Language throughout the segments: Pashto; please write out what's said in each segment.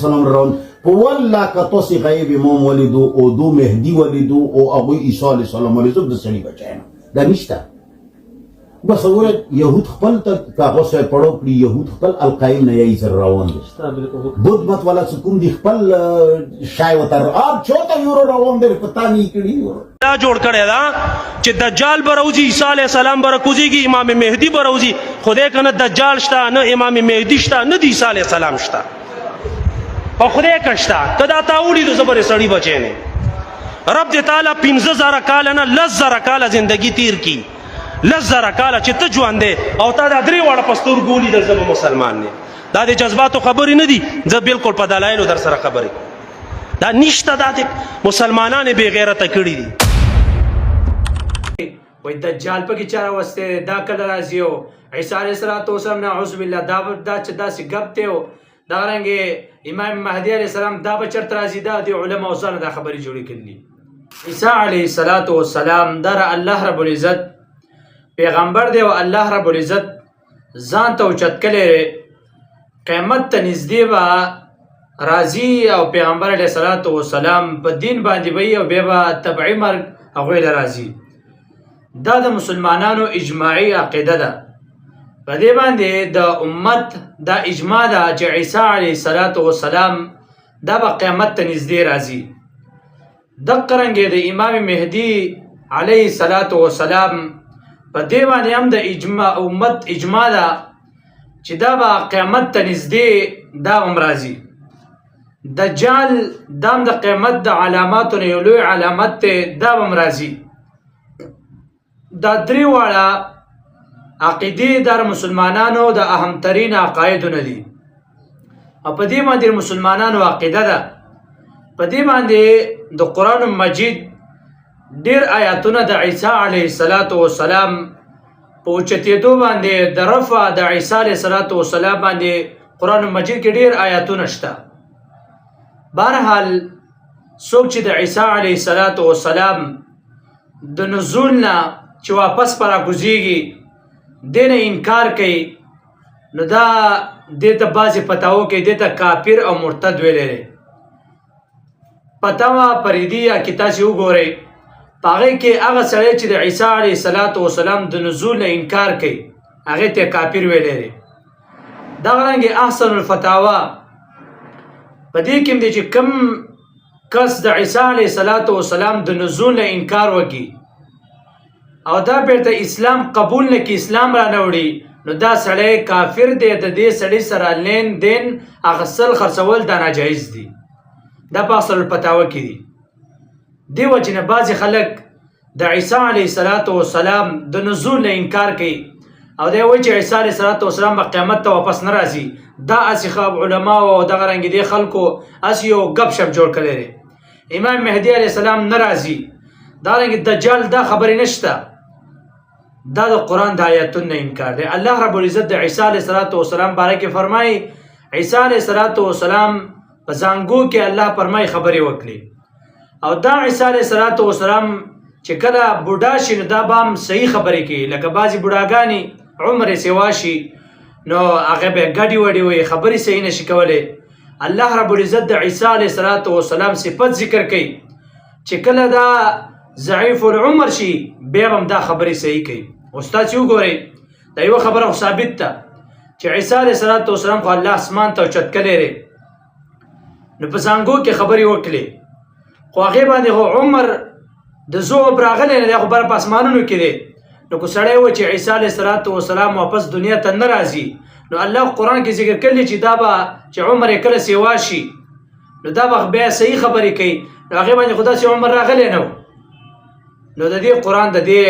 السلام روان والله کتوسی غیب امام ولیدو او دو مهدی ولیدو او ابو عیسی علیه السلام ولیدو د سړي بچاینه دا نشته بس وګوره یهود خپل ته کاغذ سره پړو کړي یهود خپل القایم نه یې سره روان دي بود مت والا سکون دي خپل شای وتر اب چوته یورو روان دي پتا نه کړي دا جوړ کړی دا چې دجال بروزي عیسی علیه السلام برکوزیږي امام مهدی بروزي خدای کنه دجال شته نه امام مهدی شته نه د عیسی علیه السلام شته په خدای کشته کدا تاولی د زبر سړی بچینه رب دې تعالی 15000 کال نه 10000 کال زندگی تیر کی 10000 کال چې ته ژوند دی او تا دا درې واړه پستور ګولي د زمو مسلمان نه دا د جذباتو خبرې نه دي زه بالکل په دلایلو در سره خبرې دا نشته دا د مسلمانانو بې غیرته کړي دي وای دجال پکې چاره وسته دا کله راځي او عیسی علیه السلام نعوذ بالله دا چې داسې ګپ ته او دا رنګه امام مهدی علیه السلام دا به چرته راځي دا د علماء سره دا خبرې جوړې کړلې عیسی علیه السلام در الله رب العزت پیغمبر دی او الله رب العزت ځان ته اوچت کړی قیامت ته نږدې به راځي او پیغمبر علیه السلام په دین باندې وي او بیا به تبعي مرګ هغوی له راځي دا د مسلمانانو اجماعي عقیده ده په دې باندې د امت دا اجماع ده چې عیسی علیه السلام دا به قیامت ته نږدې راځي دقه رنګې د امام مهدي علیه السلام په دې باندې هم د امت اجماع ده چې دا به قیامت ته نږدې دا هم راځي دجال دا هم د قیامت د علاماتو نه یو لوی علامت دی دا به هم راځي دا درې واړه عقیدې د مسلمانانو د اهمترین عقایدو نه دي او په دې باندې مسلمانانو عقیده ده په دې باندې د قرآن مجید ډېر آیاتونه د عیسی علیه السلام په اوچتېدو باندې د رفع د عیسی علیه السلام باندې قرآن مجید کې ډېر آیاتونه شته بهرحال څوک چې د عیسی علیه السلام د نزول نه چې واپس پر راکوزیږي دې نه انکار کوي نو دا دې ته بعضې فتاوو کې دې ته کافر او مرتد ویلی دی فتاوا پریدیه کې تاسې وګورئ په هغې کې هغه سړی چې د عیسی علیه السلام د نزول نه انکار کوي هغې ته کافر ویلی دی دغه رنګې احسن الفتاوا په دې کې هم دی چې کوم کس د عیسی علیه السلام د نزول نه انکار وکړي او دا بیرته اسلام قبول نه کړي اسلام را نه وړي نو دا سړی کافر دی د دې سړي سره لین دین اخیستل خرڅول دا ناجایز دي دا په اصل الفتاوا کې دي دې وجې نه بعضې خلک د عیسی علیه السلام د نزول نه انکار کوي او دی وایي چې عیسی علیه السلام به قیامت ته واپس نه راځي دا هسې علماو او دغه رنګې دې خلکو هسې یو ګپ شپ جوړ کړی دی امام مهدي علیه السلام نه راځي دا رنګې دجال دا خبرې نشته دا د قرآن د آیاتونو نه انکار دی الله رب العزت د عیسی علیه السلام باره کې فرمایي عیسی علیه السلام په زانګو کې الله فرمایي خبرې وکړي او دا عیسی علیه السلام چې کله بوډا شي نو دا به هم صحیح خبرې کوي لکه بعضې بوډاګانې عمر یې سوا شي نو هغه به ګډې وډې وایي خبرې صحیح نشي کولی الله رب العزت د عیسی علیه السلام صفت ذکر کوي چې کله دا ضعیف العمر شي بیا هم دا خبرې صحیح کوي اوس تاسې وګورئ دا یوه خبره خو ثابت ده چې عیسی علیه السلام خو الله اسمان ته اوچت کړی دی نو په زانګو کې خبرې وکړې خو هغې باندې خو عمر د ذوب راغلی نه دی خو بر په اسمانونو کې دی نو که سړی و چې عیسی علیه السلام واپس دنیا ته نه راځي نو الله قرآن کې ذکر کړلی چې دا به چې عمر یې کله سیوا شي نو دا به بیا صحیح خبرې کوي نو هغې باندې خو داسې عمر راغلی نه نو د دې قرآن د دې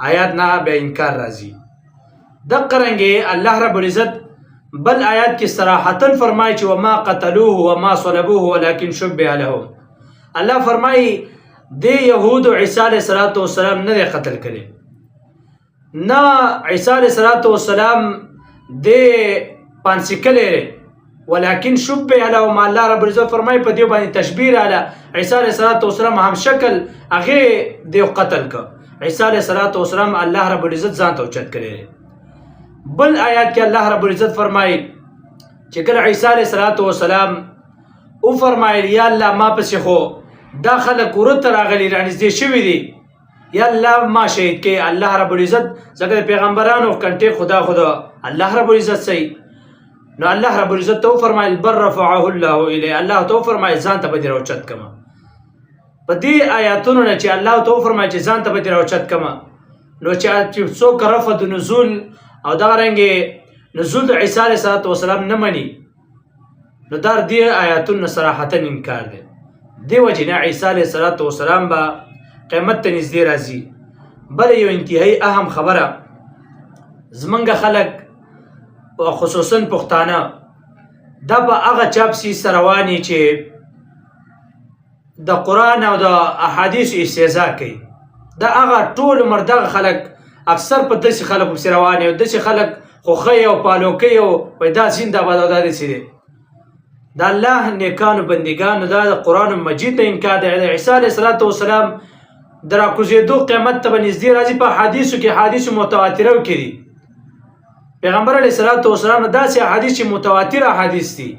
آیات نه بیا انکار راځي دقه رنګې الله رب العزت بل آیات کې صراحتا فرمایي چې وما قتلوه وما صلبوه ولكن شبه لهم الله فرمایي د یهودو عیسی علیه السلام نه دی قتل کړی نه عیسی علیه السلام د پانسي کړی ولكن شبه لهم الله رب العزت فرمایي په دې باندې تشبیه راله عیسی علیه السلام هم شکل هغې دی قتل که عیسی علیه السلام الله رب العزت ځان ته اوچت کړی بل آیات کې الله رب العزت فرمایي چې کله عیسی علیه السلام او فرمایل یا الله ما پسې خو دا خلک ورته راغلي رانږدې شوي دي یا الله ما شهید کې الله رب العزت ځکه د پیغمبرانو کنټې خدا الله رب العزت صحیح نو الله رب العزت تو فرمایل بر رفعه الله الیه الله تو فرمایل ځان ته به راوچت کما په دې آیاتونو نه چې الله تو فرمایل چې ځان ته به راوچت کما نو چې څوک رفع د نزول او دا رنګ نزول د عیسی علیه السلام نه مني نو دا دې آیاتونو صراحتا انکار دی دی وجه نه عیسی علیه السلام به قیامت ته نږدې راځي بل یو انتهایی اهم خبره زمونږ خلک خصوصا پښتانه دا به هغه چاپسي سره رواني چې د قرآن او د احادیثو استهزا کوي دا هغه ټول عمر دغه خلک اکثر په داسې خلکو پسې روان او داسې خلک خوښوي او پالوکوي او وایي دا زنده‌باد او دا داسې دی د الله نیکانو بندګانو دا د قرآن مجید نه انکار دی د عیسی علیه السلام د راکوزېدو قیامت ته به نږدې راځي په حدیثو کې حدیثو متواتره کې دي پیغمبر علیه السلام داسې احادیث چې متواتر احادیث دي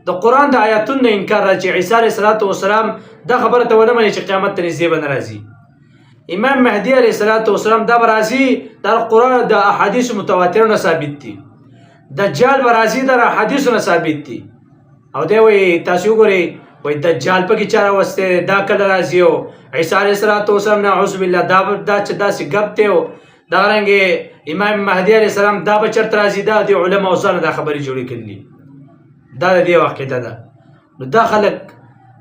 د قرآن د آیاتونو نه انکار راځي چې عیسی علیه السلام دا خبره ته ونه مني چې قیامت ته نږدې به نه راځي امام مهدي علیه السلام دا به راځي د قرآن د احادیثو متواترو نه ثابت دي دجال به راځي د احادیثو نه ثابت دي او دی وایي تاسو وګورئ وایي دجال پکې چا راوستی دا کله راځي او عیسی علیه السلام نعوذ بالله دا چې داسې ګپ دی او دا رنګې امام مهدي علیه السلام دا به چېرته راځي دا د علماو ځانه دا خبرې جوړې کړلي دا د دې عقیده ده نو دا خلک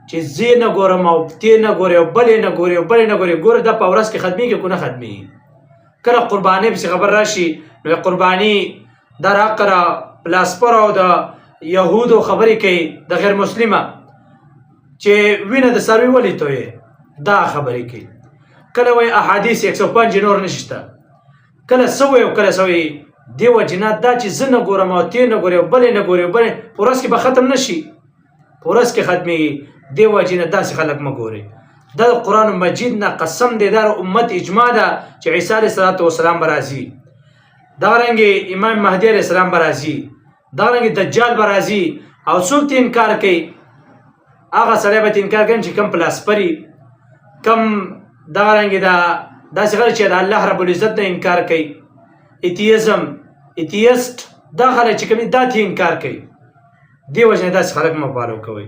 چې زه نه ګورم او تی نه ګورې او بلې نه ګورې او بلې نه ګورې ګوره دا په ورځ کې ختمېږي که نه ختمېږي کله قربانۍ پسې خبر راشي نو قرباني دا راقره پلاسپر او د یهودو خبرې کوي د غیر مسلمه چې وینه د څاروي ولې تویې دا خبرې کوي کله وایي احادیث 105 نور نشته کله سوی او کله سوی دی وجنه دا چې زه نه ګورم او تی نه ګورې او بلې نه ګورې او بلې په ورځ کې به ختم نه شي په ورځ کې ختمېږي دی وجنه داسې خلک مه ګورئ دا د قرآن مجید نه قسم دی دا امت اجماع ده چې عیسی علیه السلام به راځي دغرنګې امام مهدي علیه السلام به راځي دغرنګې دجال به راځي او څوک ته انکار کوي هغه سړی به ته انکار کوي چې کم پلاسپري کم دغرنګې داسې خلک چې د الله رب العزت نه انکار کوي ایتیسټ دا خلک چې کوم دا ته انکار کوي دی وجه نه داسې خلک مه فالو کوئ